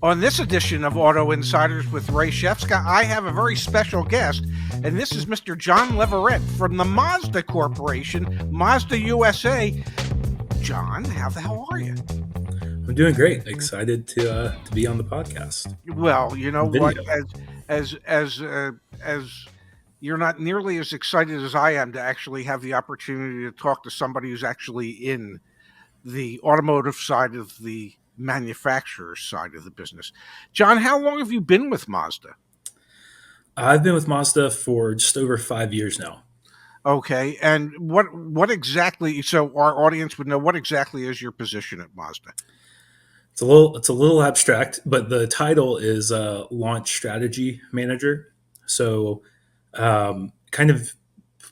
On this edition of Auto Insiders with Ray Shefska, I have a very special guest, and this is Mr. Jon Leverett from the Mazda Corporation, Mazda USA. Jon, how the hell are you? I'm doing great. Excited to be on the podcast. Well, you know what? Video. As you're not nearly as excited as I am to actually have the opportunity to talk to somebody who's actually in the automotive side of the manufacturer side of the business. Jon, how long have you been with Mazda? I've been with Mazda for just over 5 years now. Okay, and what exactly? So our audience would know what exactly is your position at Mazda. It's a little abstract, but the title is launch strategy manager. So, kind of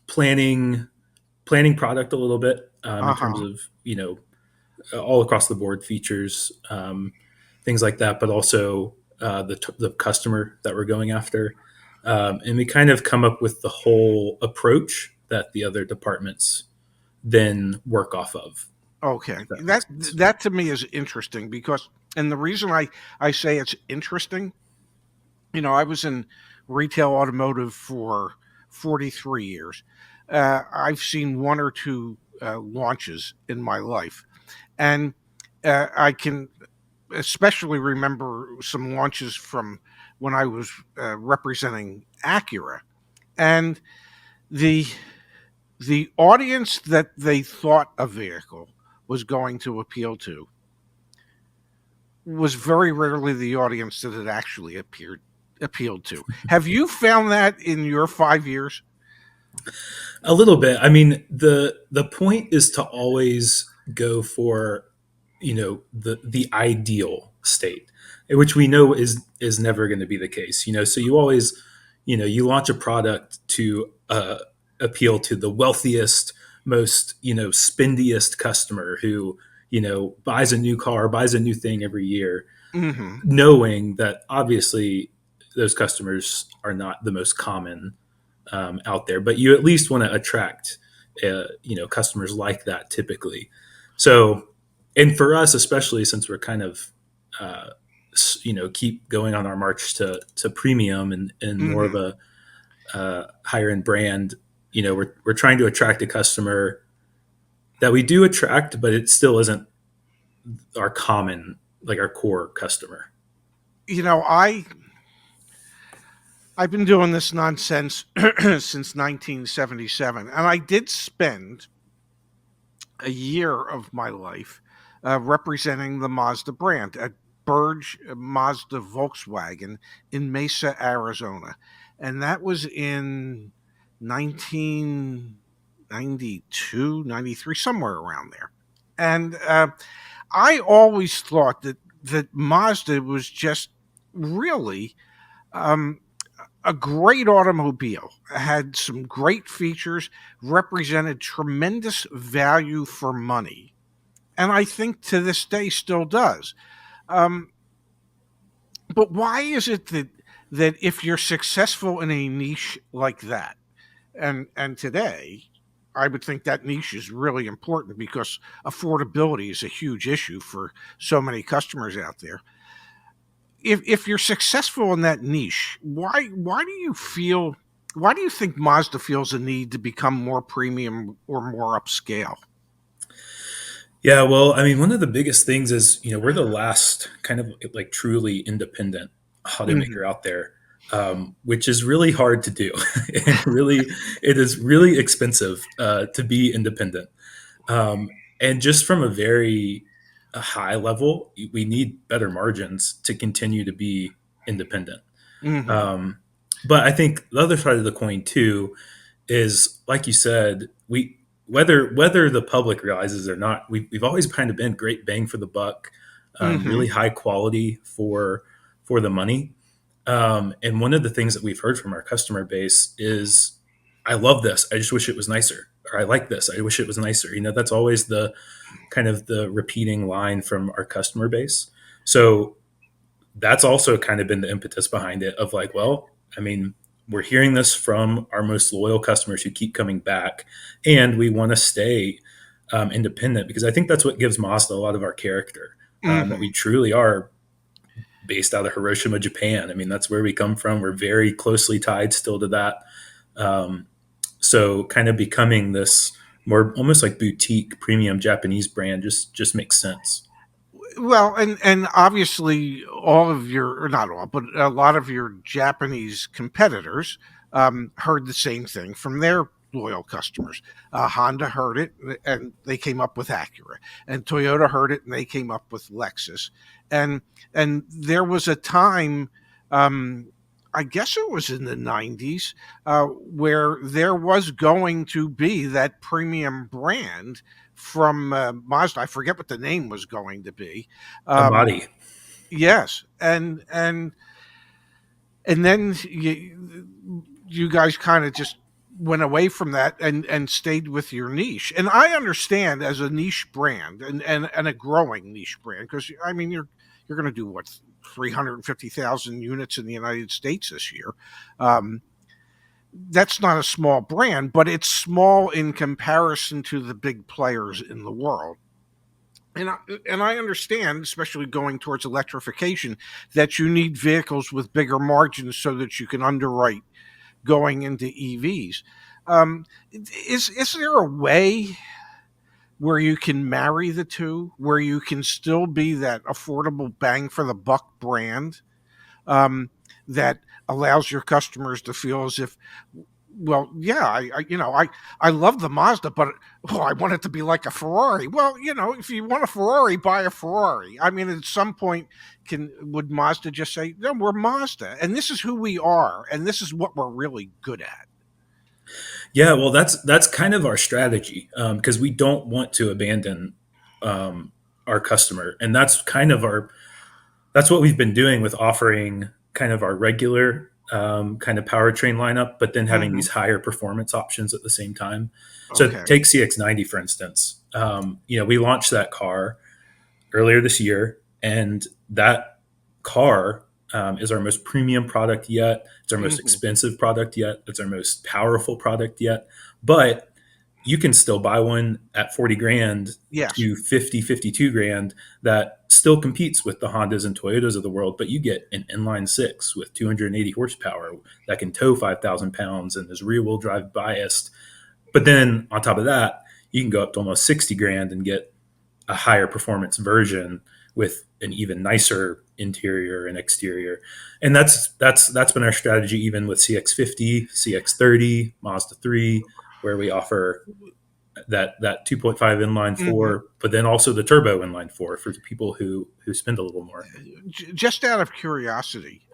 planning product a little bit Uh in terms huh. of all across the board features, things like that, but also the customer that we're going after. And we kind of come up with the whole approach that the other departments then work off of, Okay, if that that makes sense. that to me is interesting because, and the reason I say it's interesting, I was in retail automotive for 43 years. I've seen one or two launches in my life, and I can especially remember some launches from when I was representing Acura, and the the audience that they thought a vehicle was going to appeal to was very rarely the audience that it actually appealed to. Have you found that in your 5 years? A little bit. I mean, the point is to always go for the ideal state, which we know is never going to be the case. So you always you launch a product to appeal to the wealthiest, most spendiest customer who buys a new car, buys a new thing every year, Hmm. knowing that obviously those customers are not the most common out there, but you at least want to attract customers like that typically. So, and for us especially, since we're kind of uh, keep going on our march to premium and more of Hmm. a higher end brand, we're trying to attract a customer that we do attract, but it still isn't our common, like our core customer. You know, I've been doing this nonsense since 1977, and I did spend a year of my life representing the Mazda brand at Burge Mazda Volkswagen in Mesa, Arizona. And that was in 1992, 93, somewhere around there. And I always thought that Mazda was just really um, a great automobile, had some great features, represented tremendous value for money, and I think to this day still does. Um, but why is it that if you're successful in a niche like that, and today, I would think that niche is really important because affordability is a huge issue for so many customers out there. If you're successful in that niche, why do you feel why do you think Mazda feels a need to become more premium or more upscale? Yeah, well, I mean, one of the biggest things is, we're the last kind of like truly independent Mhm. automaker out there, which is really hard to do. And really, it is really expensive to be independent. And just from a very high level, we need better margins to continue to be independent. Mhm. Um, but I think the other side of the coin, too, is like you said, we whether the public realizes it or not, we've always kind of been great bang for the buck, Mhm. really high quality for the money. And one of the things that we've heard from our customer base is, "I love this. I just wish it was nicer," or "I like this. I wish it was nicer." That's always the kind of the repeating line from our customer base. So that's also kind of been the impetus behind it of like, well, I mean, we're hearing this from our most loyal customers who keep coming back, and we want to stay independent because I think that's what gives Mazda a lot of our character, that Mhm. we truly are based out of Hiroshima, Japan. I mean, that's where we come from. We're very closely tied still to that. Um, so kind of becoming this more almost like boutique premium Japanese brand just makes sense. Well, and obviously all of your, or not all, but a lot of your Japanese competitors heard the same thing from their loyal customers. Honda heard it, and they came up with Acura, and Toyota heard it, and they came up with Lexus, and and there was a time. I guess it was in the 90s, where there was going to be that premium brand from Mazda. I forget what the name was going to be. Um, Amati. yes, and then you guys kind of just went away from that and stayed with your niche. And I understand as a niche brand and a growing niche brand, because I mean you're going to do what, 350,000 units in the United States this year. Um, that's not a small brand, but it's small in comparison to the big players in the world. And I understand, especially going towards electrification, that you need vehicles with bigger margins so that you can underwrite going into EVs. Is there a way where you can marry the two, where you can still be that affordable bang for the buck brand, um, that allows your customers to feel as if, well, yeah, I love the Mazda, but oh, I want it to be like a Ferrari. Well, if you want a Ferrari, buy a Ferrari. I mean, at some point, would Mazda just say, no, we're Mazda, and this is who we are, and this is what we're really good at. Yeah, well, that's kind of our strategy because we don't want to abandon our customer, and that's what we've been doing with offering kind of our regular kind of powertrain lineup, but then having Hmm. these higher performance options at the same time. So Okay. take CX-90 for instance. We launched that car earlier this year, and that car is our most premium product yet. It's our most Hmm. expensive product yet. It's our most powerful product yet. But you can still buy one at 40 grand Yes. to 50, 52 grand that still competes with the Hondas and Toyotas of the world, but you get an inline six with 280 horsepower that can tow 5,000 pounds and is rear wheel drive biased. But then on top of that, you can go up to almost 60 grand and get a higher performance version with an even nicer interior and exterior. And that's been our strategy even with CX-50, CX-30, Mazda 3, where we offer that 2.5 inline Hmm. 4, but then also the turbo inline 4 for the people who spend a little more. Just out of curiosity,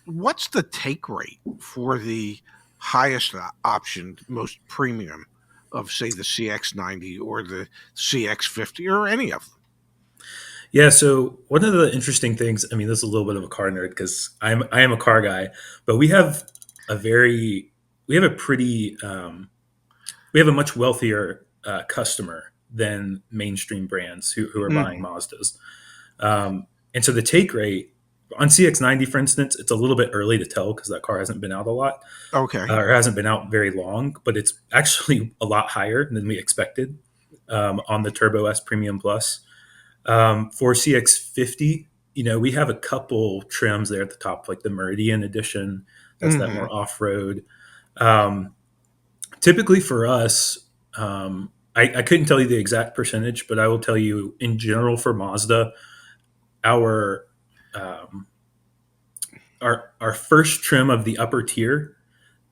what's the take rate for the highest option, most premium of, say, the CX-90 or the CX-50 or any of them? Yeah, so one of the interesting things, I mean, this is a little bit of a car nerd because I am a car guy, but a very we have a pretty we have a much wealthier customer than mainstream brands who are buying Hmm. Mazdas. And so the take rate on CX-90, for instance, it's a little bit early to tell because that car hasn't been out a lot Okay. or hasn't been out very long, but it's actually a lot higher than we expected on the Turbo S Premium Plus. For CX-50, we have a couple trims there at the top, like the Meridian Edition. That's that Hmm. more off road. Um, Typically for us, I couldn't tell you the exact percentage, but I will tell you in general for Mazda, our um, our first trim of the upper tier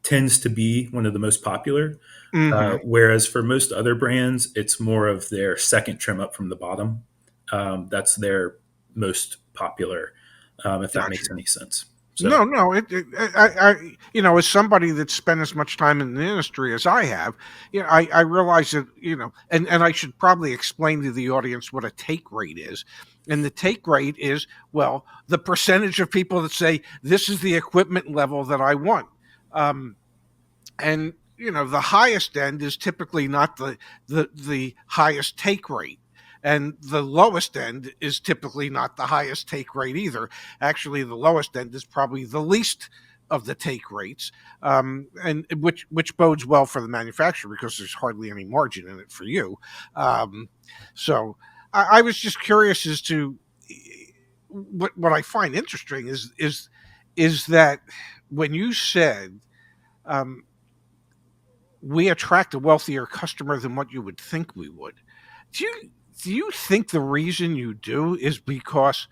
tends to be one of the most popular. Hmm. Whereas for most other brands, it's more of their second trim up from the bottom. That's their most popular, if that Gotcha. makes any sense. So, No, no. As somebody that's spent as much time in the industry as I have, I realize that, and I should probably explain to the audience what a take rate is. And the take rate is, well, the percentage of people that say this is the equipment level that I want. Um, and the highest end is typically not the highest take rate, and the lowest end is typically not the highest take rate either. Actually, the lowest end is probably the least of the take rates, and which bodes well for the manufacturer because there's hardly any margin in it for you. um, so I was just curious as to what I find interesting is that when you said um, we attract a wealthier customer than what you would think we would, do you do you think the reason you do is because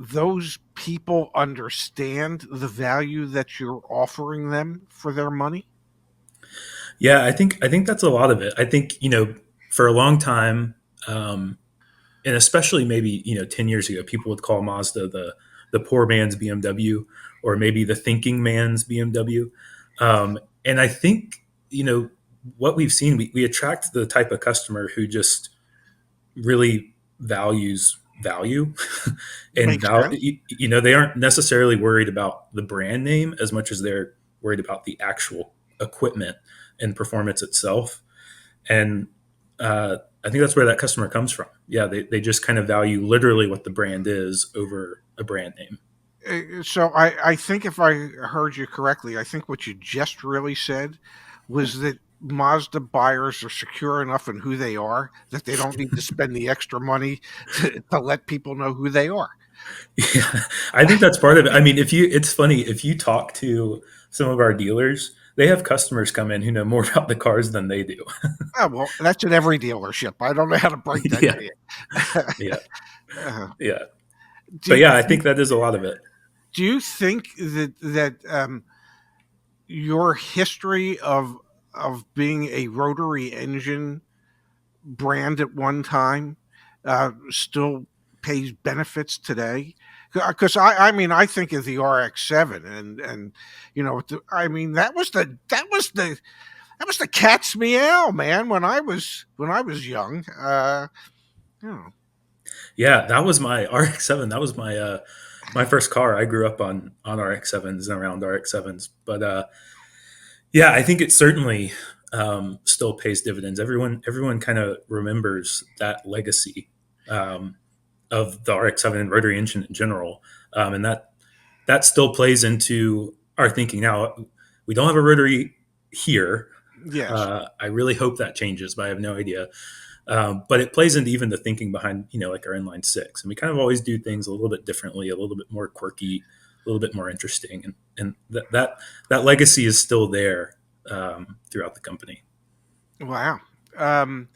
those people understand the value that you're offering them for their money? Yeah, I think that's a lot of it. I think for a long time, um, and especially maybe 10 years ago, people would call Mazda the poor man's BMW, or maybe the thinking man's BMW. And I think what we've seen, we attract the type of customer who just really values value and Makes sense. they aren't necessarily worried about the brand name as much as they're worried about the actual equipment and performance itself. And I think that's where that customer comes from. Yeah, they just kind of value literally what the brand is over a brand name. So I think if I heard you correctly, I think what you just really said was that Mazda buyers are secure enough in who they are that they don't need to spend the extra money to let people know who they are. Yeah, I think that's part of it. I mean, it's funny if you talk to some of our dealers, they have customers come in who know more about the cars than they do. Oh, well, that's in every dealership. I don't know how to break that Yeah, to you. yeah, uh, yeah. But do, yeah, I think that is a lot of it. do you think that your history of being a rotary engine brand at one time still pays benefits today? Because I mean I think of the RX-7 and I mean that was the cat's meow, man, when I was young. You know, Yeah, that was my RX-7. That was my first car. I grew up on RX-7s and around RX-7s. But yeah, I think it certainly still pays dividends. Everyone kind of remembers that legacy um, of the RX-7 and rotary engine in general, and that still plays into our thinking. Now, we don't have a rotary here. yes. I really hope that changes, but I have no idea. But it plays into even the thinking behind, like our inline six. And we kind of always do things a little bit differently, a little bit more quirky, a little bit more interesting. And that legacy is still there throughout the company. Wow. Um,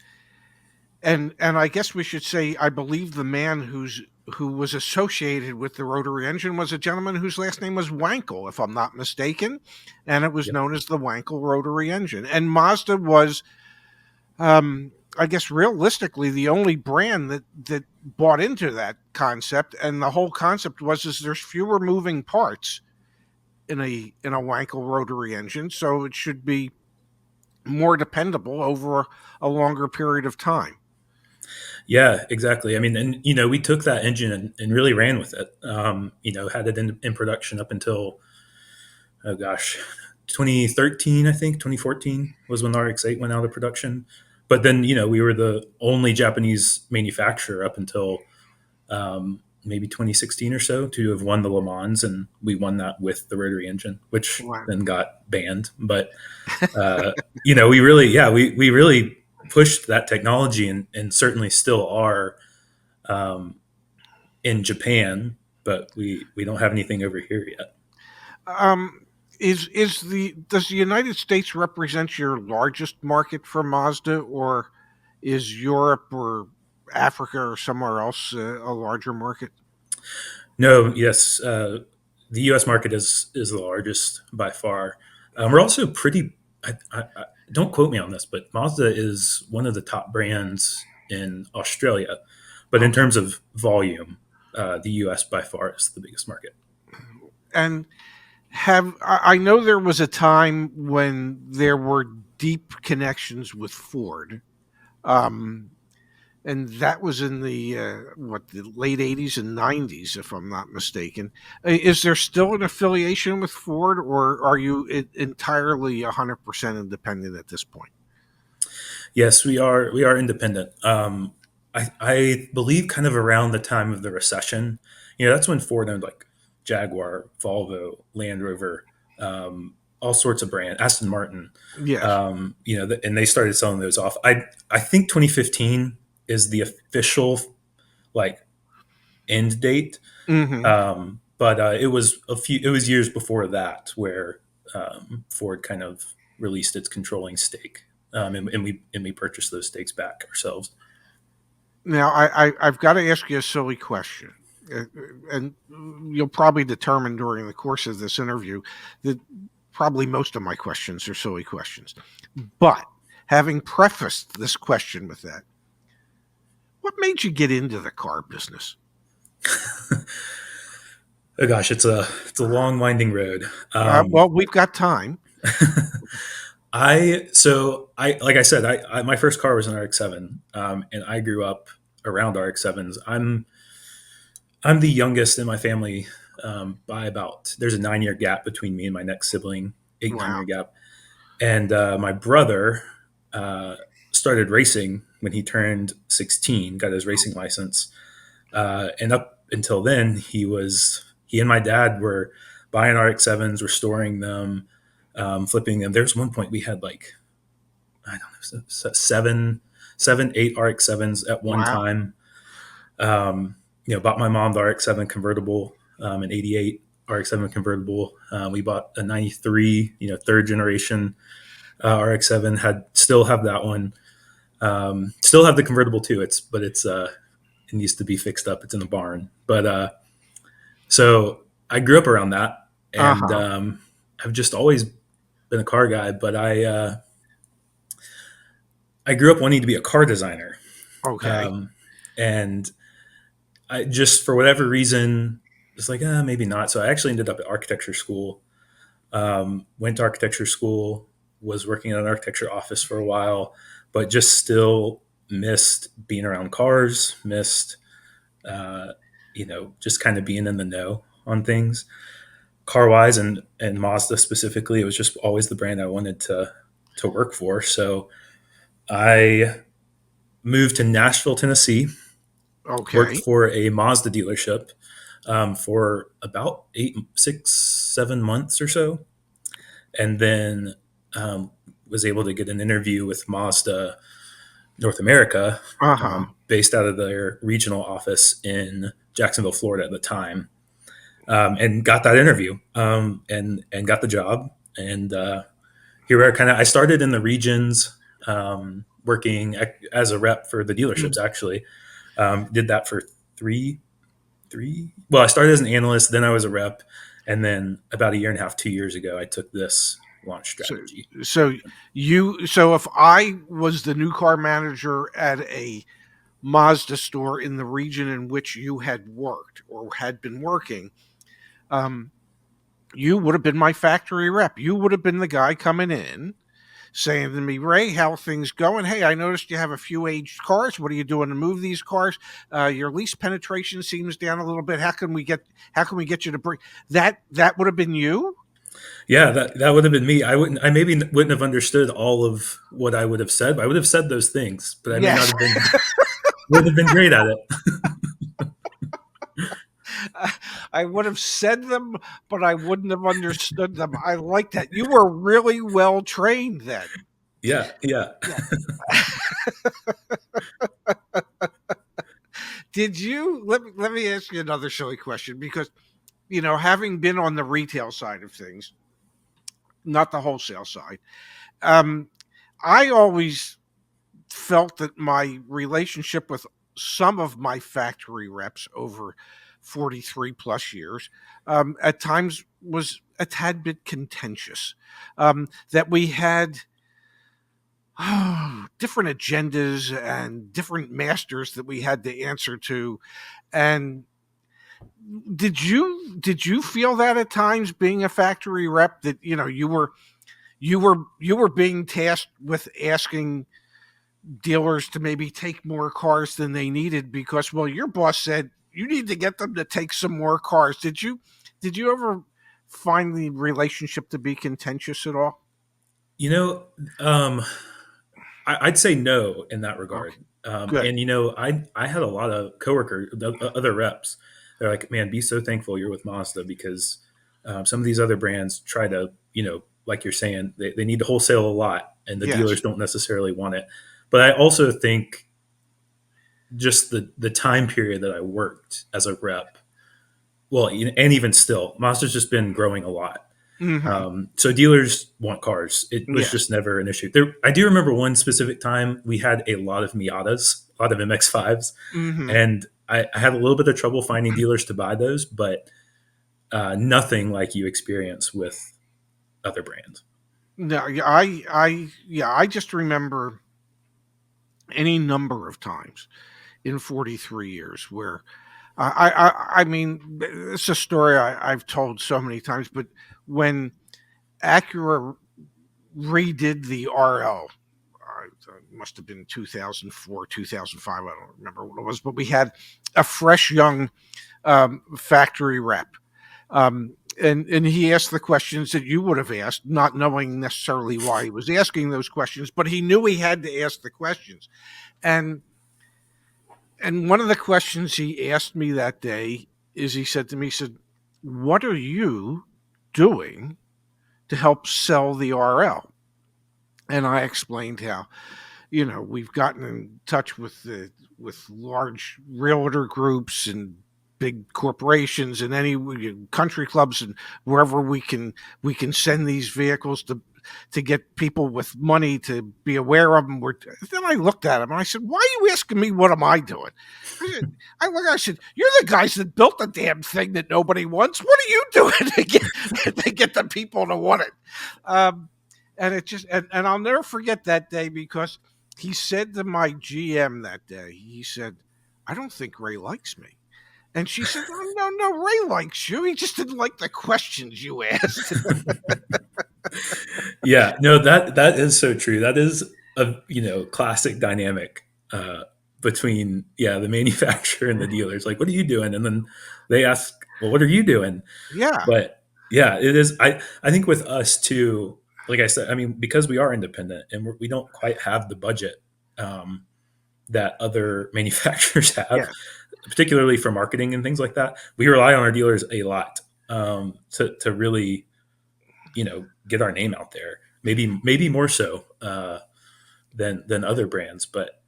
and I guess we should say I believe the man who was associated with the rotary engine was a gentleman whose last name was Wankel, if I'm not mistaken, and it was Yep. known as the Wankel rotary engine. And Mazda was, I guess, realistically, the only brand that bought into that concept. And the whole concept was is there's fewer moving parts in a Wankel rotary engine, so it should be more dependable over a longer period of time. Yeah, exactly. I mean, and we took that engine and really ran with it. Had it in production up until, oh gosh, 2013, I think 2014 was when the RX-8 went out of production. But then we were the only Japanese manufacturer up until maybe 2016 or so to have won the Le Mans, and we won that with the rotary engine, which Wow. then got banned. But we really, yeah, we really pushed that technology, and certainly still are um, in Japan, but we don't have anything over here yet. Um, is the does the United States represent your largest market for Mazda, or is Europe or Africa or somewhere else a larger market? No, yes, the U.S. market is the largest by far. We're also pretty. Don't quote me on this, but Mazda is one of the top brands in Australia. But in Okay. terms of volume, the U.S. by far is the biggest market. And I know there was a time when there were deep connections with Ford. Um, and that was in the the late '80s and '90s, if I'm not mistaken. Is there still an affiliation with Ford, or are you entirely 100% independent at this point? Yes, we are independent. I believe kind of around the time of the recession, that's when Ford owned like Jaguar, Volvo, Land Rover, all sorts of brands, Aston Martin, Yes. and they started selling those off. I think 2015 is the official like end date. Hmm. But it was years before that where Ford kind of released its controlling stake, and we purchased those stakes back ourselves. Now, I've got to ask you a silly question, uh, and you'll probably determine during the course of this interview that probably most of my questions are silly questions. But having prefaced this question with that, what made you get into the car business? Oh gosh, it's a long winding road. Well, we've got time. I like I said, my first car was an RX-7, and I grew up around RX-7s. I'm the youngest in my family by about. There's a 9 year gap between me and my next sibling, eight 9 year Wow. gap, and my brother uh, started racing when he turned 16, got his racing license, and up until then he and my dad were buying RX-7s, restoring them, flipping them. There's one point we had like I don't know, seven, eight RX-7s at one Wow. time. Bought my mom the RX-7 convertible, an '88 RX-7 convertible. We bought a '93, third generation RX-7. Still have that one. Still have the convertible too. It needs to be fixed up. It's in the barn. But so I grew up around that, Uh and huh. I've just always been a car guy. But I grew up wanting to be a car designer, Okay. um, and I just for whatever reason, it's like maybe not. So I actually ended up at architecture school. Went to architecture school, was working in an architecture office for a while, but just still missed being around cars, missed uh, just kind of being in the know on things car wise, and Mazda specifically. It was just always the brand I wanted to work for. So I moved to Nashville, Tennessee, worked Okay. for a Mazda dealership for about 6, 7 months or so, and then um, was able to get an interview with Mazda North America, Uh huh. based out of their regional office in Jacksonville, Florida at the time, and got that interview, and got the job. And here we are. I started in the regions, working as a rep for the dealerships. Actually, did that for three. Well, I started as an analyst, then I was a rep, and then about a year and a half, 2 years ago, I took this launch So, strategy. so if I was the new car manager at a Mazda store in the region in which you had worked or had been working, um, you would have been my factory rep. You would have been the guy coming in saying to me, Ray, how things going? Hey, I noticed you have a few aged cars. What are you doing to move these cars? Your lease penetration seems down a little bit. How can we get you to bring that? That would have been you. Yeah, that would have been me. I maybe wouldn't have understood all of what I would have said, but I would have said those things, but I may not Yes. have been would have been great at it. I would have said them, but I wouldn't have understood them. I like that. You were really well trained then. Yeah, yeah. Yeah. Did you let me ask you another silly question because having been on the retail side of things, not the wholesale side, um, I always felt that my relationship with some of my factory reps over 43 plus years at times was a tad bit contentious. That we had different agendas and different masters that we had to answer to. And did you feel that at times being a factory rep that you were being tasked with asking dealers to maybe take more cars than they needed because your boss said you need to get them to take some more cars. Did you ever find the relationship to be contentious at all? You know, um, I'd say no in that regard. Okay, good. And I had a lot of coworkers, other reps. They're like, "Man, be so thankful you're with Mazda because some of these other brands try to, like you're saying, they need to wholesale a lot, and the Yes. dealers don't necessarily want it." But I also think just the time period that I worked as a rep. Well, and even still, Mazda's just been growing a lot. Hmm. So dealers want cars. It was Yes. just never an issue. There, I do remember one specific time we had a lot of Miatas, a lot of MX-5s, Hmm. and I had a little bit of trouble finding dealers to buy those, but nothing like you experience with other brands. No, yeah, I just remember any number of times in 43 years where I mean, it's a story I've told so many times, but when Acura redid the RL, it must have been 2004, 2005. I don't remember what it was, but we had a fresh young factory rep. And he asked the questions that you would have asked, not knowing necessarily why he was asking those questions, but he knew he had to ask the questions. And and one of the questions he asked me that day is he said to me, he said, "What are you doing to help sell the RL?" And I explained how, we've gotten in touch with large realtor groups and big corporations and any country clubs and wherever we can send these vehicles to get people with money to be aware of them. Then I looked at him and I said, "Why are you asking me what am I doing?" I said, "You're the guys that built the damn thing that nobody wants. What are you doing to get the people to want it?" Um, and it just and I'll never forget that day because he said to my GM that day, he said, "I don't think Ray likes me." And she said, "Oh, no, no, Ray likes you. He just didn't like the questions you asked." Yeah, no, that is so true. That is a classic dynamic between the manufacturer and the dealers. Like, what are you doing? And then they ask, well, what are you doing? Yeah, But yeah, it is. I think with us too. Like I said, I mean, because we are independent and we don't quite have the budget um, that other manufacturers have, yes, particularly for marketing and things like that. We rely on our dealers a lot to really get our name out there. Maybe more so than other brands, but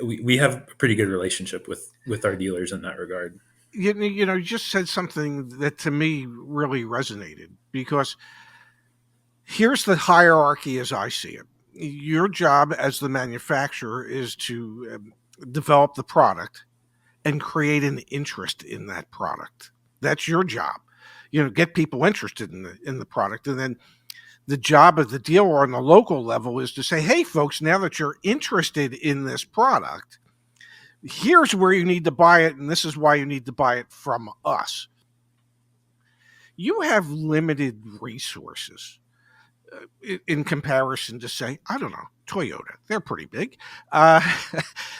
we have a pretty good relationship with our dealers in that regard. you just said something that to me really resonated because here's the hierarchy as I see it. Your job as the manufacturer is to develop the product and create an interest in that product. That's your job. Get people interested in the product, and then the job of the dealer on the local level is to say, "Hey, folks, now that you're interested in this product, here's where you need to buy it, and this is why you need to buy it from us." You have limited resources in comparison to, say, I don't know, Toyota. They're pretty big. Uh,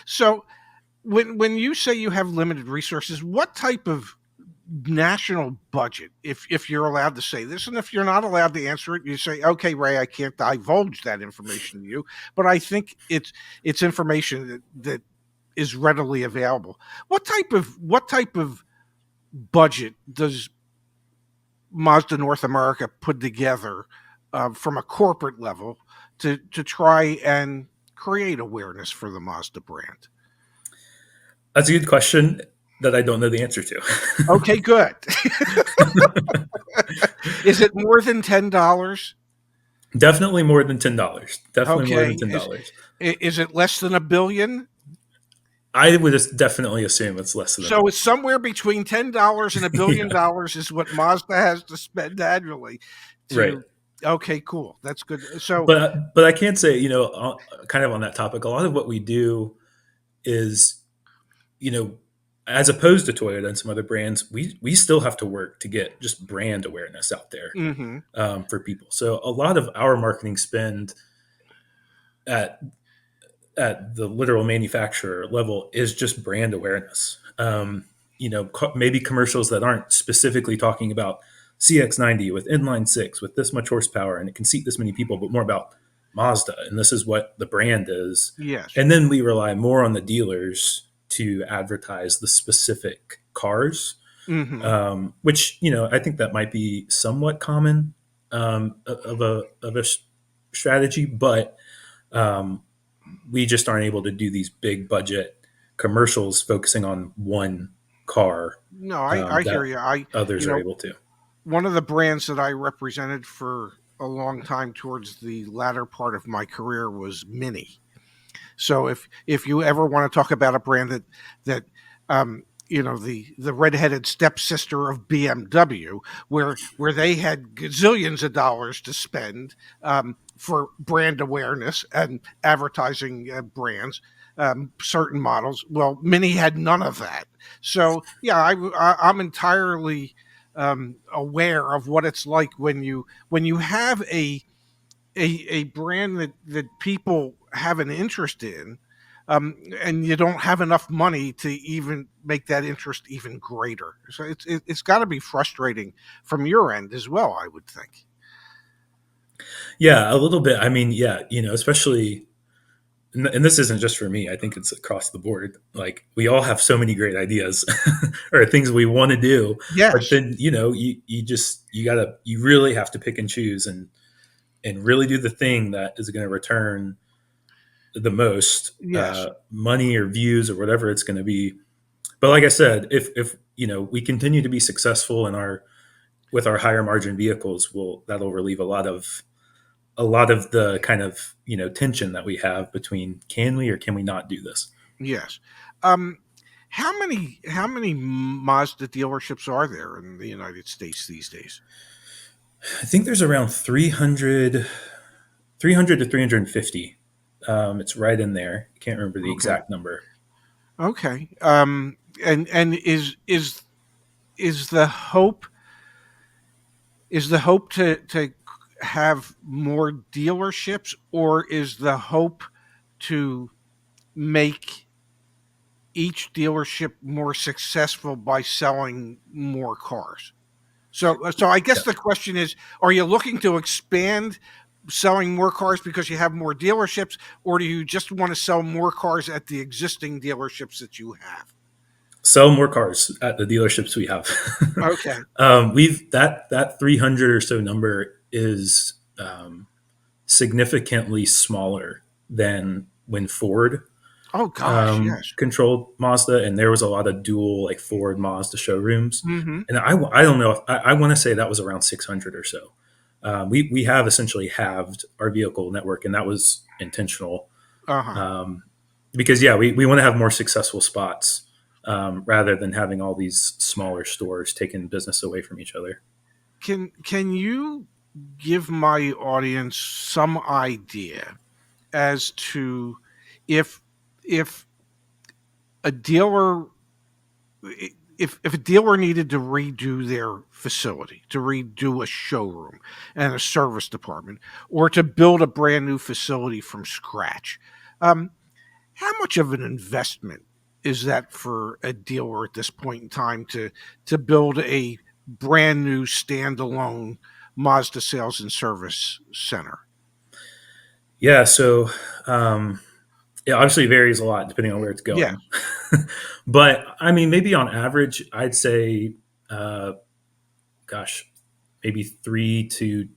so when you say you have limited resources, what type of national budget, if you're allowed to say this, and if you're not allowed to answer it, you say, "Okay, Ray, I can't divulge that information to you, but I think it's information that is readily available." What type of budget does Mazda North America put together from a corporate level to try and create awareness for the Mazda brand? That's a good question that I don't know the answer to. Okay, good. Is it more than $10? Definitely more than $10. Definitely more Okay, than ten is dollars. is it less than a billion? I would just definitely assume it's less than a So billion. it's somewhere between $10 and Yeah, $1 billion is what Mazda has to spend annually right. to. Okay, cool. That's good. So But I can't say kind of on that topic. A lot of what we do is you know, as opposed to Toyota and some other brands, we still have to work to get just brand awareness out there mhm, for people. So a lot of our marketing spend at at the literal manufacturer level is just brand awareness. Maybe commercials that aren't specifically talking about CX-90 with inline six with this much horsepower and it can seat this many people, but more about Mazda and this is what the brand is. yes. And then we rely more on the dealers to advertise the specific cars, Mhm. which I think that might be somewhat common of a strategy, but um, we just aren't able to do these big budget commercials focusing on one car No, I hear that you. others You are know, able to. one of the brands that I represented for a long time towards the latter part of my career was Mini. So if you ever want to talk about a brand that the redheaded stepsister of BMW, where they had gazillions of dollars to spend for brand awareness and advertising brands, certain models. Well, Mini had none of that. So yeah, I'm entirely aware of what it's like when you have a brand that people have an interest in, and you don't have enough money to even make that interest even greater. So it's got to be frustrating from your end as well, I would think. Yeah, a little bit. I mean, yeah, especially, and this isn't just for me. I think it's across the board. Like we all have so many great ideas or things we want to do, but Yes, then you really have to pick and choose and really do the thing that is going to return the most yes, money or views or whatever it's going to be. But like I said, if we continue to be successful in our with our higher margin vehicles, that'll relieve a lot of the kind of tension that we have between can we or can we not do this. yes. Um, how many Mazda dealerships are there in the United States these days? I think there's around 300 to 350. It's right in there. I can't remember the Okay, exact number. okay. And is the hope to have more dealerships, or is the hope to make each dealership more successful by selling more cars? So I guess Yeah. the question is, are you looking to expand selling more cars because you have more dealerships, or do you just want to sell more cars at the existing dealerships that you have? Sell more cars at the dealerships we have. Okay. We've that 300 or so number is significantly smaller than when Ford Oh gosh, yes. controlled Mazda, and there was a lot of dual like Ford Mazda showrooms. Mm-hmm. And I don't know. I want to say that was around 600 or so. We have essentially halved our vehicle network, and that was intentional Uh-huh. um, because yeah, we want to have more successful spots rather than having all these smaller stores taking business away from each other. Can you give my audience some idea as to if if a dealer if a dealer needed to redo their facility, to redo a showroom and a service department, or to build a brand new facility from scratch, um, how much of an investment is that for a dealer at this point in time to build a brand new standalone Mazda sales and service center? Yeah, so it obviously varies a lot depending on where it's Yeah, going. But I mean, maybe on average, I'd say, uh, gosh, maybe 3 to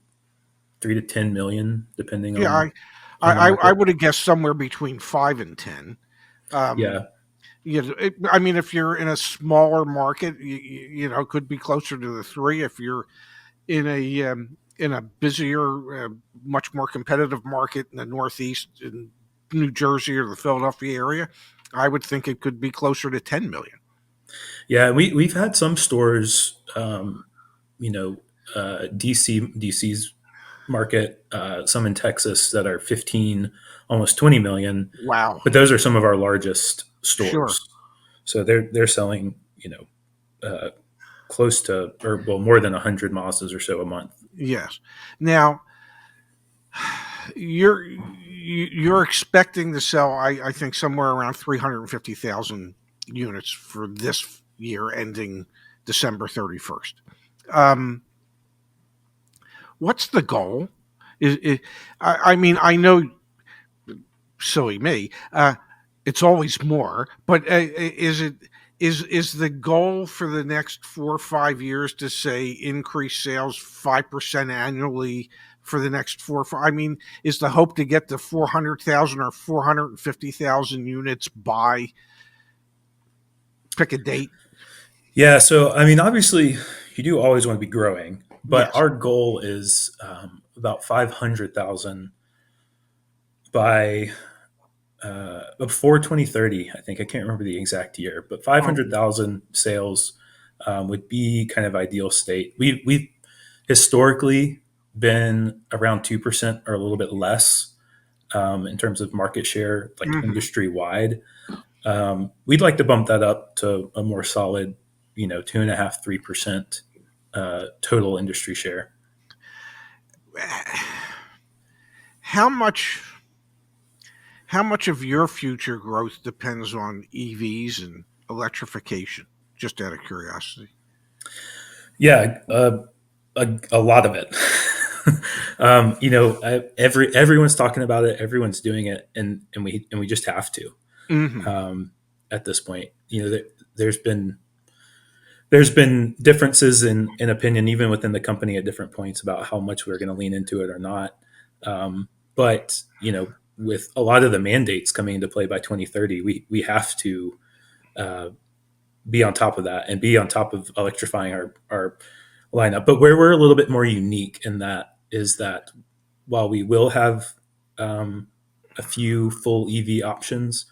10 million, depending yeah. on the I market. would have guessed somewhere between 5 and 10. Um, Yeah, I mean, if you're in a smaller market, it could be closer to the three. If you're in a busier, much more competitive market in the Northeast, in New Jersey or the Philadelphia area, I would think it could be closer to 10 million. yeah. We've had some stores, you know, DC's market, some in Texas that are 15, almost 20 million. Wow. But those are some of our largest Sure. stores. So they're selling, uh, close to or well more than 100 Mazdas or so a month. Yes. Now you're expecting to sell, I think, somewhere around 350,000 units for this year ending December 31st. Um, what's the goal? I mean, I know, silly me, it's always more, but is the goal for the next 4 or 5 years to say increase sales 5% annually for the next 4 or 5? I mean, is the hope to get to 400,000 or 450,000 units by pick a date? Yeah. So, I mean, obviously, you do always want to be growing, but Yes. our goal is about 500,000 by before 2030. I think I can't remember the exact year, but Okay. 500,000 sales would be kind of ideal state. We've historically been around 2% or a little bit less in terms of market share, like Hmm. industry wide. We'd like to bump that up to a more solid, 2.5, 3% total industry share. How much how much of your future growth depends on EVs and electrification? Just out of curiosity. Yeah, a lot of it. Everyone's talking about it, everyone's doing it, and we just have to. Hmm. Um, at this point, there's been differences in opinion even within the company at different points about how much we're going to lean into it or not. But with a lot of the mandates coming into play by 2030, we have to uh, be on top of that and be on top of electrifying our lineup. But where we're a little bit more unique in that is that while we will have a few full EV options,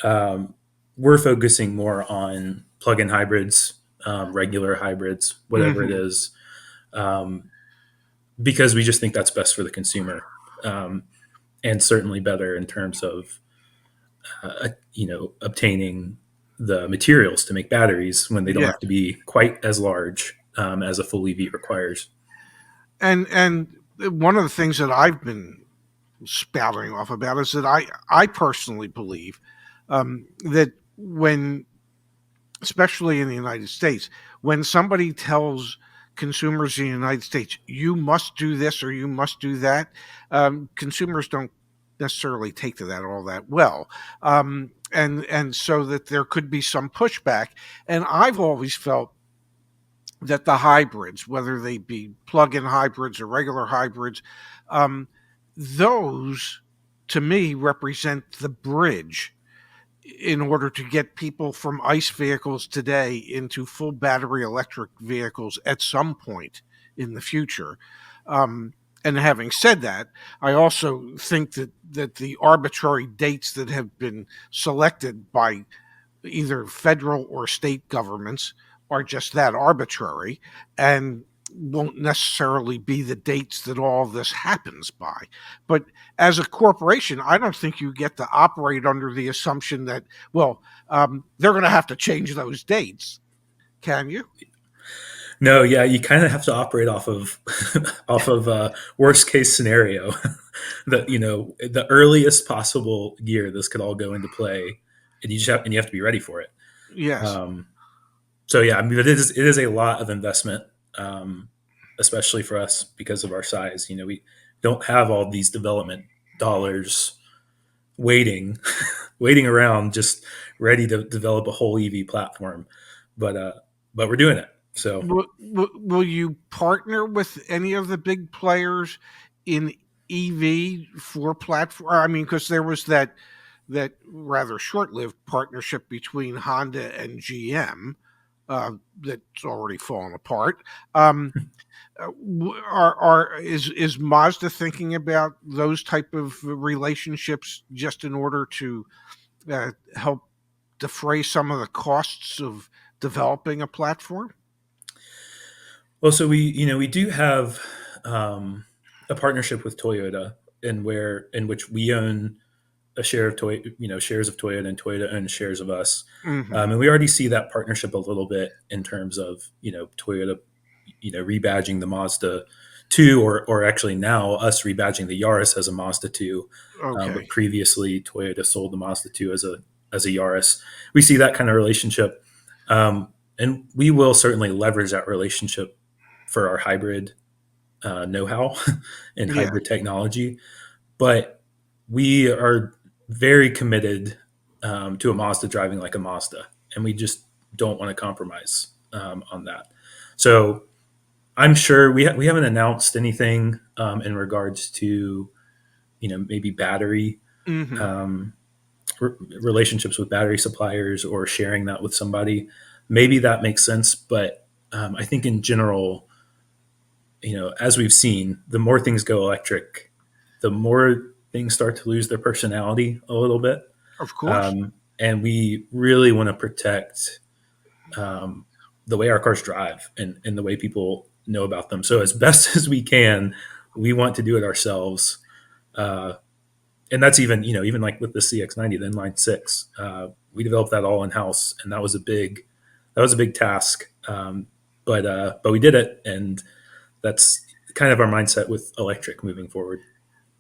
um, we're focusing more on plug-in hybrids, regular hybrids, whatever it Hmm. is, um, because we just think that's best for the consumer, and certainly better in terms of obtaining the materials to make batteries when they don't Yeah. have to be quite as large as a full EV requires. And one of the things that I've been spouting off about is that I personally believe that when, especially in the United States, when somebody tells consumers in the United States, you must do this or you must do that, consumers don't necessarily take to that all that well. And so that there could be some pushback. And I've always felt that the hybrids, whether they be plug-in hybrids or regular hybrids, um, those to me represent the bridge in order to get people from ICE vehicles today into full battery electric vehicles at some point in the future. Um, and having said that, I also think that the arbitrary dates that have been selected by either federal or state governments are just that, arbitrary, and won't necessarily be the dates that all this happens by. But as a corporation, I don't think you get to operate under the assumption that, well, they're going to have to change those dates. Can you? No, yeah, you kind of have to operate off of off of worst case scenario. The earliest possible year this could all go into play, and you have to be ready for it. Yes. Um, so yeah, I mean, it is a lot of investment, um, especially for us because of our size. We don't have all these development dollars waiting waiting around, just ready to develop a whole EV platform. But but we're doing it. So Will you partner with any of the big players in EV for platform? I mean, because there was that rather short-lived partnership between Honda and GM that's already fallen apart. Um, is Mazda thinking about those type of relationships just in order to help defray some of the costs of developing a platform? so we do have um, a partnership with Toyota, in which we own a share of Toyota, shares of Toyota, and Toyota owns shares of us. Hmm. And we already see that partnership a little bit in terms of Toyota, rebadging the Mazda 2, or actually now us rebadging the Yaris as a Mazda 2. But Okay. previously Toyota sold the Mazda 2 as a Yaris. We see that kind of relationship, and we will certainly leverage that relationship for our hybrid know-how and Yeah. hybrid technology. But we are very committed to a Mazda driving like a Mazda, and we just don't want to compromise on that. So I'm sure we haven't announced anything in regards to maybe battery Hmm. um, relationships with battery suppliers or sharing that with somebody. Maybe that makes sense, but I think in general, as we've seen, the more things go electric, the more things start to lose their personality a little bit. Of course. And we really want to protect um, the way our cars drive and the way people know about them. So as best as we can, we want to do it ourselves. Uh, and that's even like with the CX-90, the inline six, we developed that all in house, and that was a big task. But we did it, and that's kind of our mindset with electric moving forward.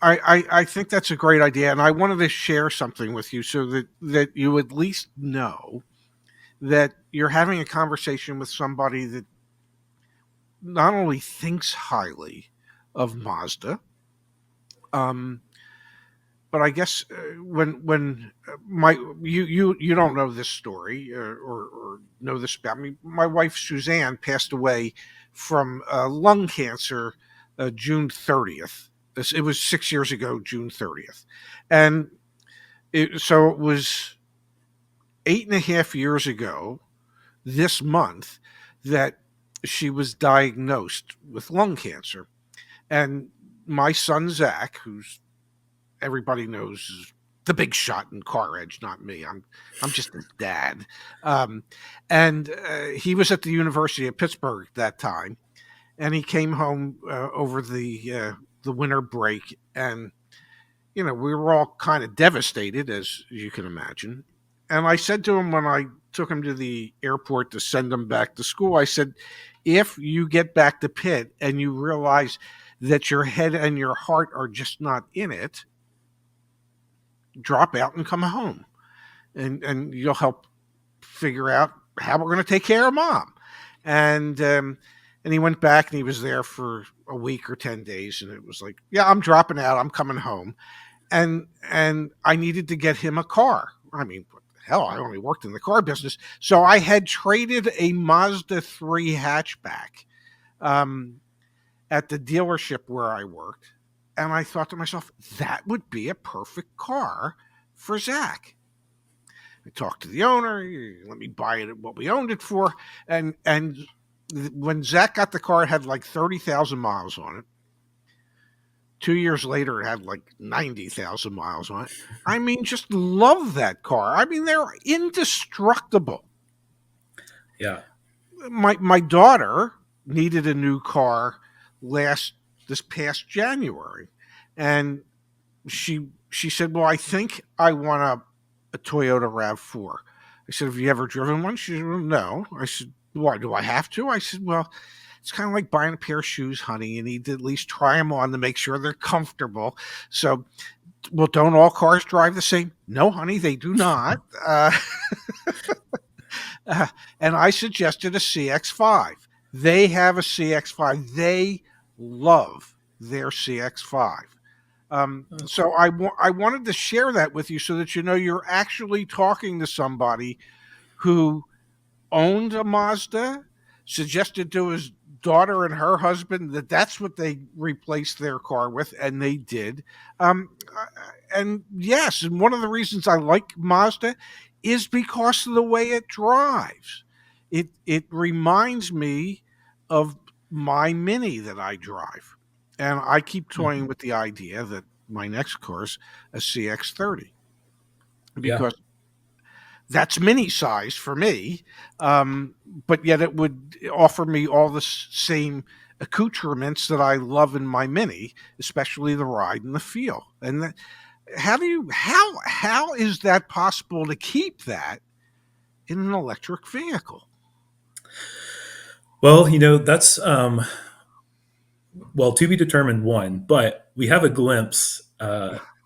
I think that's a great idea, and I wanted to share something with you so that you at least know that you're having a conversation with somebody that not only thinks highly of Mazda, um, but I guess when my you don't know this story or know this about me. My wife Suzanne passed away from lung cancer June 30th. It was 6 years ago, June 30th, and so it was 8.5 years ago this month that she was diagnosed with lung cancer. And my son Zach, who's everybody knows is the big shot in Car Edge, not me. I'm just his dad. Um, and he was at the University of Pittsburgh at that time, and he came home over the winter break, and we were all kind of devastated, as you can imagine. And I said to him when I took him to the airport to send him back to school, I said, if you get back to Pitt and you realize that your head and your heart are just not in it, drop out and come home. And you'll help figure out how we're going to take care of mom. And he went back and he was there for a week or 10 days. And it was like, yeah, I'm dropping out. I'm coming home. And I needed to get him a car. I mean, what the hell, I only worked in the car business. So I had traded a Mazda 3 hatchback um, at the dealership where I worked. And I thought to myself, that would be a perfect car for Zach. I talked to the owner. Let me buy it at what we owned it for. And when Zach got the car, it had like 30,000 miles on it. 2 years later, it had like 90,000 miles on it. I mean, just love that car. I mean, they're indestructible. Yeah. My daughter needed a new car this past January, and she said, "Well, I think I want a Toyota Rav4." I said, "Have you ever driven one?" She said, well, "No." I said, "Why do I have to?" I said, "Well, it's kind of like buying a pair of shoes, honey. You need to at least try them on to make sure they're comfortable." So, well, don't all cars drive the same? No, honey, they do not. Uh, and I suggested a CX5. They have a CX5. They love their CX5. Oh, So I wanted to share that with you so that you're actually talking to somebody who owned a Mazda, suggested to his daughter and her husband that that's what they replaced their car with, and they did. Um, and yes, and one of the reasons I like Mazda is because of the way it drives. It reminds me of my Mini that I drive, and I keep toying mhm. with the idea that my next car is a CX-30 Yeah. because that's mini size for me, but yet it would offer me all the same accoutrements that I love in my Mini, especially the ride and the feel. And how is that possible to keep that in an electric vehicle? Well, that's to be determined one, but we have a glimpse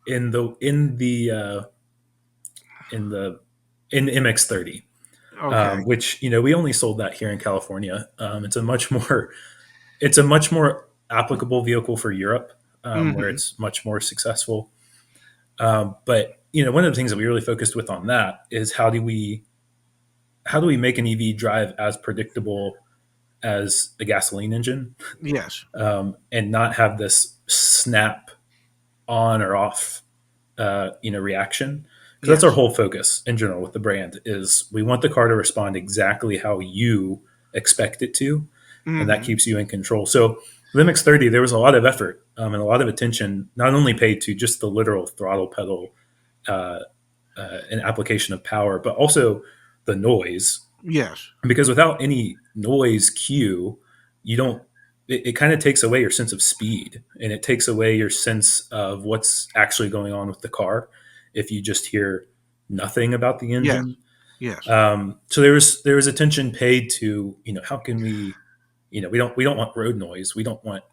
in the in the in the in MX-30, Okay. which we only sold that here in California. It's a much more applicable vehicle for Europe, where Hmm. it's much more successful. But one of the things that we really focused with on that is how do we how do we make an EV drive as predictable as a gasoline engine, Yes. and not have this snap on or off, reaction? Because that's our Yes. whole focus in general with the brand is we want the car to respond exactly how you expect it to, and that Hmm. keeps you in control. So with MX-30, there was a lot of effort, and a lot of attention, not only paid to just the literal throttle pedal, uh, and application of power, but also the noise, Yes. because without any noise cue, you don't. It kind of takes away your sense of speed, and it takes away your sense of what's actually going on with the car if you just hear nothing about the Yes. engine. Yes. So there was attention paid to, how can we, we don't want road noise, we don't want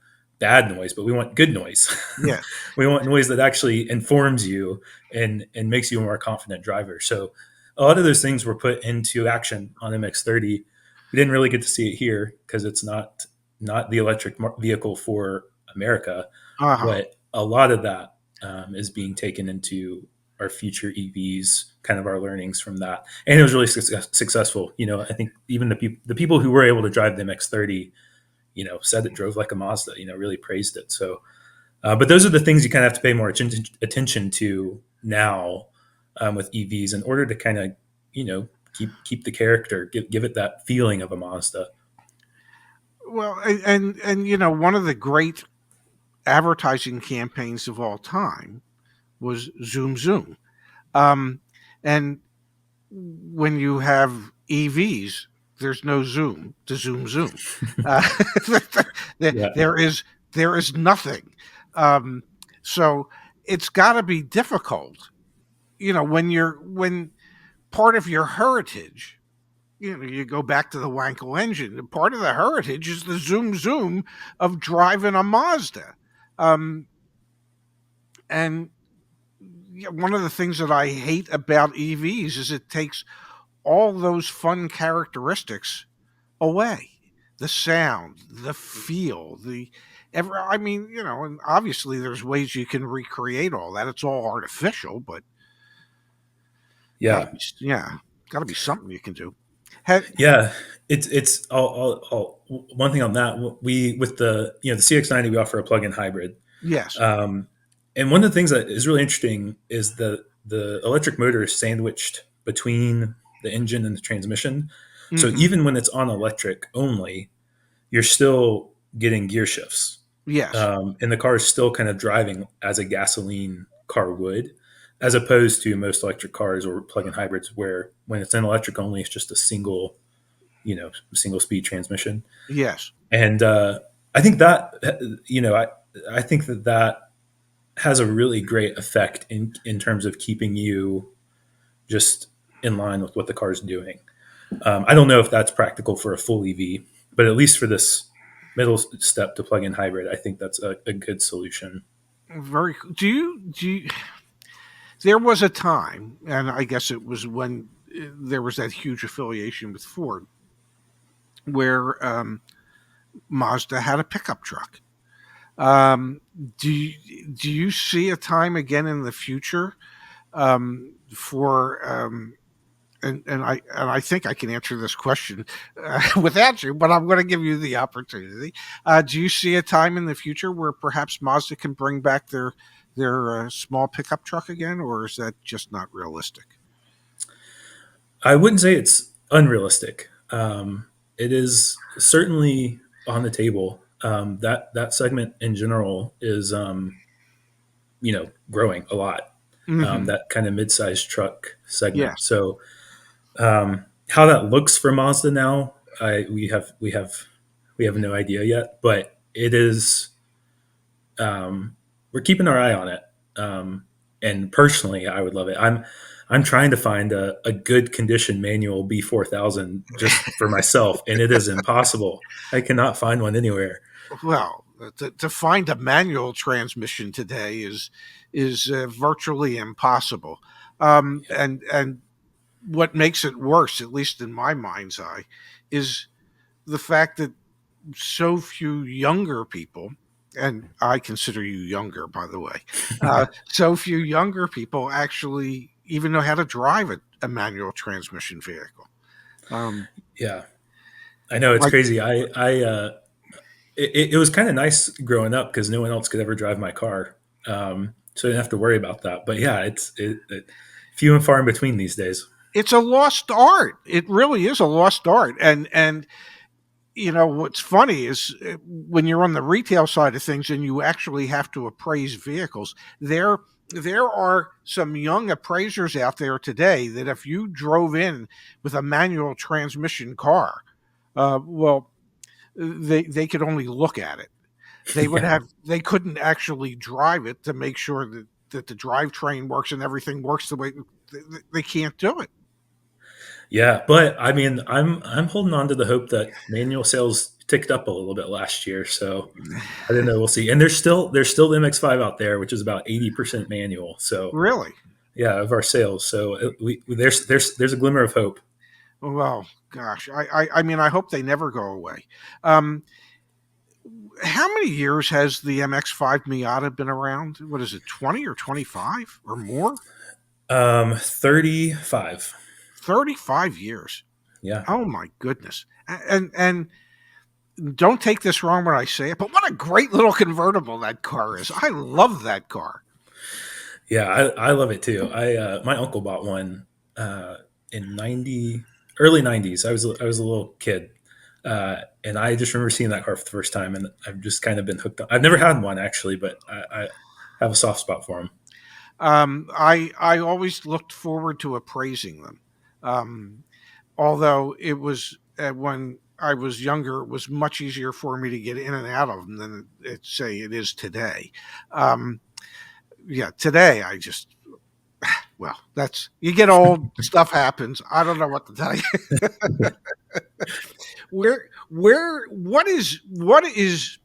bad noise, but we want good noise. Yes. We want noise that actually informs you and makes you a more confident driver. So a lot of those things were put into action on MX-30. We didn't really get to see it here because it's not the electric vehicle for America, Uh-huh. but a lot of that, is being taken into our future EVs, kind of our learnings from that, and it was really successful. I think even the people who were able to drive the MX-30, said it drove like a Mazda. Really praised it. So, but those are the things you kind of have to pay more attention to now, with EVs in order to kind of, keep the character, give it that feeling of a Mazda. Well, and one of the great advertising campaigns of all time was Zoom Zoom. Um, and when you have EVs, there's no zoom to zoom zoom. Uh, there, Yeah, there is there is nothing. Um, so it's got to be difficult, when part of your heritage. You go back to the Wankel engine. Part of the heritage is the zoom zoom of driving a Mazda. Um, and yeah, one of the things that I hate about EVs is it takes all those fun characteristics away. The sound, the feel, I mean, and obviously there's ways you can recreate all that. It's all artificial, but gotta yeah, be, yeah, gotta be something you can do. Had, yeah. It's one thing on that. We with the CX-90, we offer a plug-in hybrid. yes. Um, and one of the things that is really interesting is the electric motor is sandwiched between the engine and the transmission. So Hmm. even when it's on electric only, you're still getting gear shifts, Yes. and the car is still kind of driving as a gasoline car would, as opposed to most electric cars or plug-in hybrids, where when it's in electric only, it's just a single speed transmission. Yes. And I think that I think that has a really great effect in terms of keeping you just in line with what the car is doing. I don't know if that's practical for a full EV, but at least for this middle step to plug-in hybrid, I think that's a good solution. Very. Do you? There was a time, and I guess it was when there was that huge affiliation with Ford, where Mazda had a pickup truck. Um, do you see a time again in the future for and I think I can answer this question without you, but I'm going to give you the opportunity. Do you see a time in the future where perhaps Mazda can bring back their small pickup truck again, or is that just not realistic? I wouldn't say it's unrealistic. It is certainly on the table. That segment in general is, growing a lot. Hmm. That kind of mid-sized truck segment. Yes. So, how that looks for Mazda now, we have no idea yet, but it is. We're keeping our eye on it. And personally, I would love it. I'm trying to find a good condition manual B4000 just for myself, and it is impossible. I cannot find one anywhere. Well, to find a manual transmission today is virtually impossible. And what makes it worse, at least in my mind's eye, is the fact that so few younger people, and I consider you younger, by the way, so few younger people actually even know how to drive a manual transmission vehicle. Um, Yeah, I know it's like crazy. It was kind of nice growing up because no one else could ever drive my car, so I didn't have to worry about that. But yeah, it few and far in between these days. it's a lost art. It really is a lost art. And what's funny is when you're on the retail side of things and you actually have to appraise vehicles, there are some young appraisers out there today that if you drove in with a manual transmission car, well, they could only look at it. Yeah, They couldn't actually drive it to make sure that the drivetrain works and everything works the way they can't do it. yeah. But I mean, I'm holding on to the hope that manual sales ticked up a little bit last year. So I don't know. We'll see. And there's still the MX-5 out there, which is about 80% manual. So Really? yeah, of our sales. So there's a glimmer of hope. Well, gosh, I mean, I hope they never go away. Um, how many years has the MX-5 Miata been around? What is it, 20 or 25 or more? 35. 35 years. Yeah. Oh my goodness. And don't take this wrong when I say it, but what a great little convertible that car is. I love that car. Yeah, I love it too. My uncle bought one in early '90s. I was a little kid, and I just remember seeing that car for the first time, and I've just kind of been hooked on. I've never had one actually, but I have a soft spot for them. I always looked forward to appraising them. Although it was when I was younger, it was much easier for me to get in and out of them than say it is today. Um, yeah, today I just well, that's you get old, stuff happens. I don't know what to tell you. What is?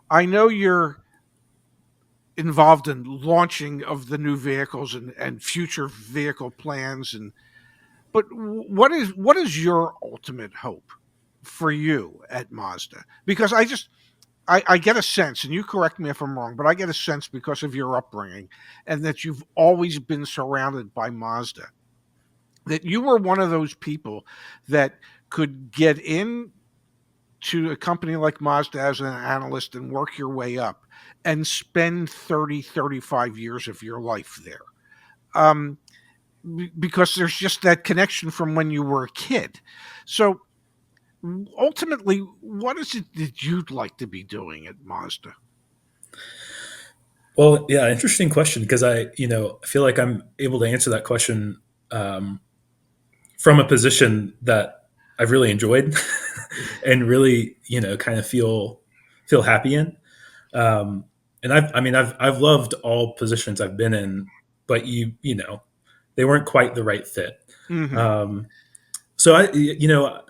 I know you're involved in launching of the new vehicles and future vehicle plans and but what is your ultimate hope for you at Mazda? Because I get a sense, and you correct me if I'm wrong, but I get a sense because of your upbringing and that you've always been surrounded by Mazda, that you were one of those people that could get in to a company like Mazda as an analyst and work your way up and spend 30, 35 years of your life there. Um, because there's just that connection from when you were a kid. So ultimately, what is it that you'd like to be doing at Mazda? Well, yeah, interesting question because I feel like I'm able to answer that question um, from a position that I've really enjoyed and really, kind of feel happy in. Um, and I've loved all positions I've been in, but they weren't quite the right fit. Hmm. Um, so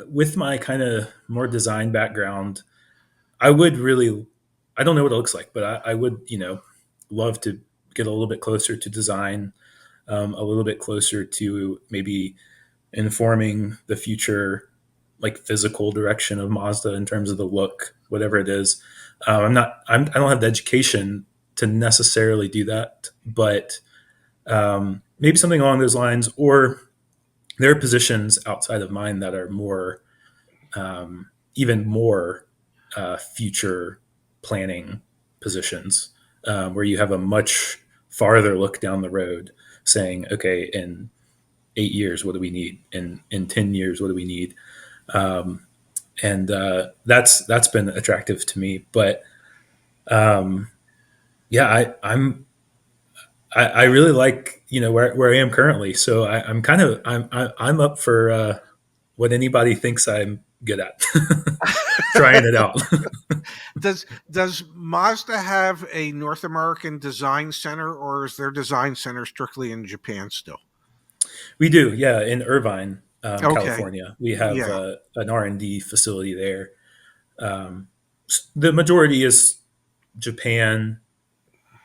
with my kind of more design background, I would really, I don't know what it looks like, but I would, love to get a little bit closer to design, a little bit closer to maybe informing the future, like physical direction of Mazda in terms of the look, whatever it is. I don't have the education to necessarily do that, but maybe something along those lines, or there are positions outside of mine that are more, even more future planning positions, where you have a much farther look down the road, saying, okay, in 8 years, what do we need? In 10 years, what do we need? And that's been attractive to me. But um, yeah, I really like where I am currently. So I'm kind of I'm up for what anybody thinks I'm good at, trying it out. Does Mazda have a North American design center, or is their design center strictly in Japan still? We do, yeah, in Irvine, Okay, California. We have yeah, an R&D facility there. Um, the majority is Japan.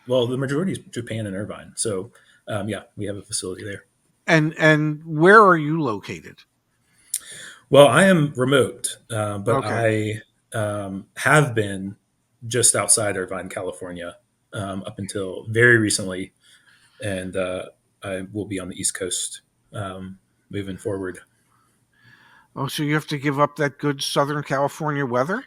Well, the majority is Japan and Irvine. So yeah, we have a facility there. and where are you located? Well, I am remote, but Okay, I have been just outside Irvine, California, up until very recently, and I will be on the East Coast moving forward. Oh, so you have to give up that good Southern California weather?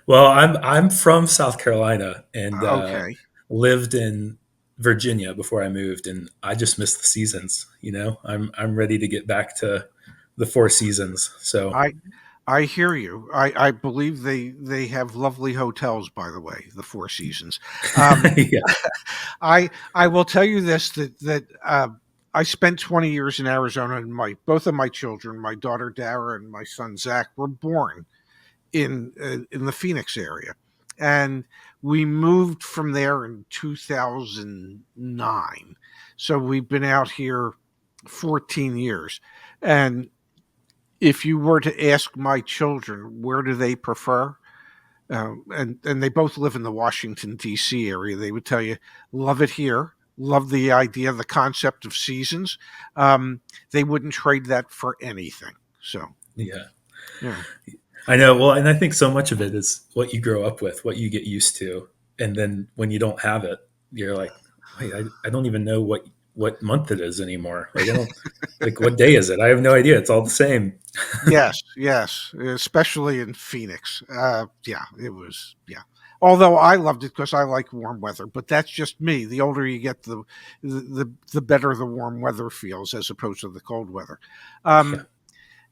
Well, I'm from South Carolina and Okay. lived in Virginia before I moved, and I just miss the seasons. I'm ready to get back to the four seasons. So I I hear you. I believe they have lovely hotels, by the way, the Four Seasons. Um, yeah, I will tell you this that I spent 20 years in Arizona, and my both of my children, my daughter Dara and my son Zach, were born in the Phoenix area, and we moved from there in 2009. So we've been out here 14 years, and if you were to ask my children where do they prefer, and they both live in the Washington D.C. area, they would tell you love it here, love the idea, the concept of seasons. They wouldn't trade that for anything. So yeah. yeah, I know. Well, and I think so much of it is what you grow up with, what you get used to, and then when you don't have it, you're like, wait, I don't even know what month it is anymore. Like I don't like what day is it? I have no idea. It's all the same. yes, yes, especially in Phoenix. Yeah, it was. Yeah, although I loved it because I like warm weather, but that's just me. The older you get, the better the warm weather feels as opposed to the cold weather. Yeah. Um,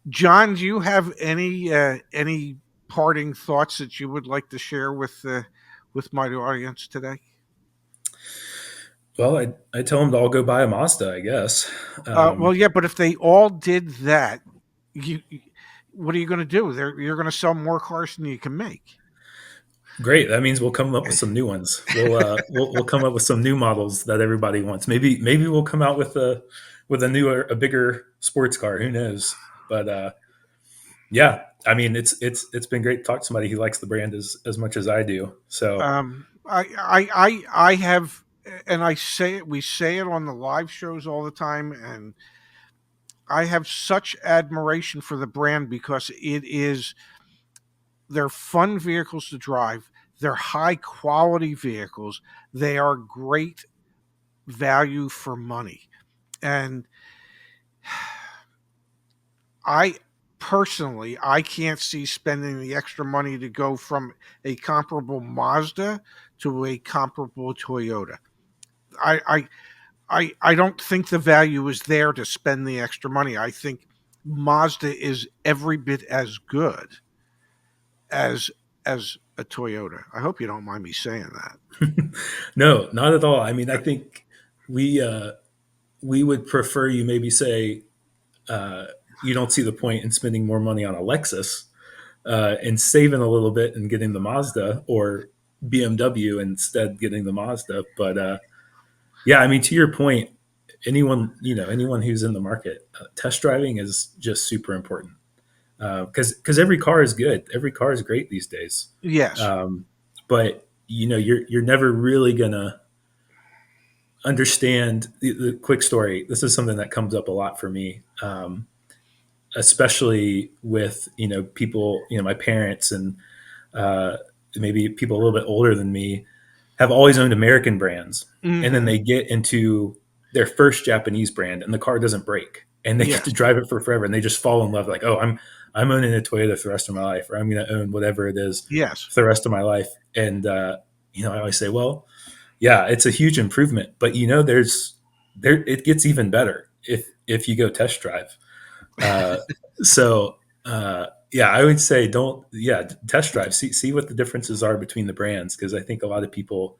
John, do you have any parting thoughts that you would like to share with my audience today? Well, I tell them to all go buy a Mazda, I guess. Well, yeah, but if they all did that, you what are you going to do? You're going to sell more cars than you can make. Great. That means we'll come up with some new ones. We'll come up with some new models that everybody wants. Maybe we'll come out with a newer, a bigger sports car. Who knows? But yeah, I mean, it's been great to talk to somebody who likes the brand as much as I do. So I have, and I say it. We say it on the live shows all the time, and I have such admiration for the brand because they're fun vehicles to drive. They're high quality vehicles. They are great value for money, and I personally I can't see spending the extra money to go from a comparable Mazda to a comparable Toyota. I I I don't think the value is there to spend the extra money. I think Mazda is every bit as good as as a Toyota. I hope you don't mind me saying that. no, not at all. I mean, I think we uh, we would prefer you maybe say you don't see the point in spending more money on a Lexus and saving a little bit and getting the Mazda or BMW instead getting the Mazda. But yeah, I mean, to your point, anyone who's in the market, test driving is just super important because every car is good, every car is great these days. Yes. Um, but you're never really gonna understand the quick story. This is something that comes up a lot for me, especially with people, my parents and uh, maybe people a little bit older than me have always owned American brands, and then Hmm. they get into their first Japanese brand, and the car doesn't break, and they get to Yes. drive it for forever, and they just fall in love. Like, oh, I'm owning a Toyota for the rest of my life, or I'm going to own whatever it is Yes. for the rest of my life. And I always say, well, yeah, it's a huge improvement, but there it gets even better if you go test drive. Uh, so yeah, I would say don't test drive, see what the differences are between the brands, because I think a lot of people,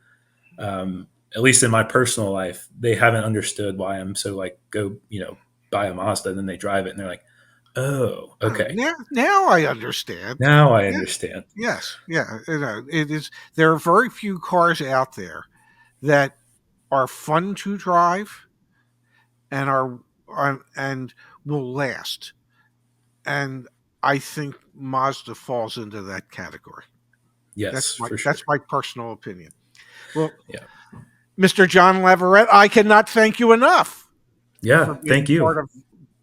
at least in my personal life, they haven't understood why I'm so like go buy a Mazda, and then they drive it and they're like, oh, okay, Now I understand. now I Yeah. understand. Yes. Yeah. It is. There are very few cars out there that are fun to drive and and will last. And I think Mazda falls into that category. Yes, for That's sure. my personal opinion. Well, Yeah, Mr. Jon Leverett, I cannot thank you enough yeah. for Thank you.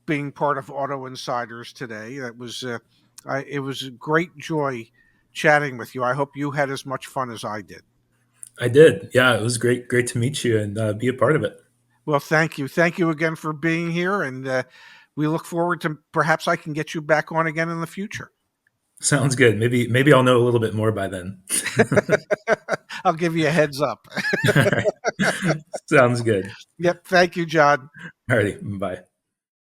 being part of Auto Insiders today. It was a great joy chatting with you. I hope you had as much fun as I did. I did. Yeah, it was great to meet you and be a part of it. Well, thank you again for being here, and we look forward to perhaps I can get you back on again in the future. Sounds good. Maybe I'll know a little bit more by then. I'll give you a heads up. All right. Sounds good. Yep. Thank you, John. Alrighty. Bye.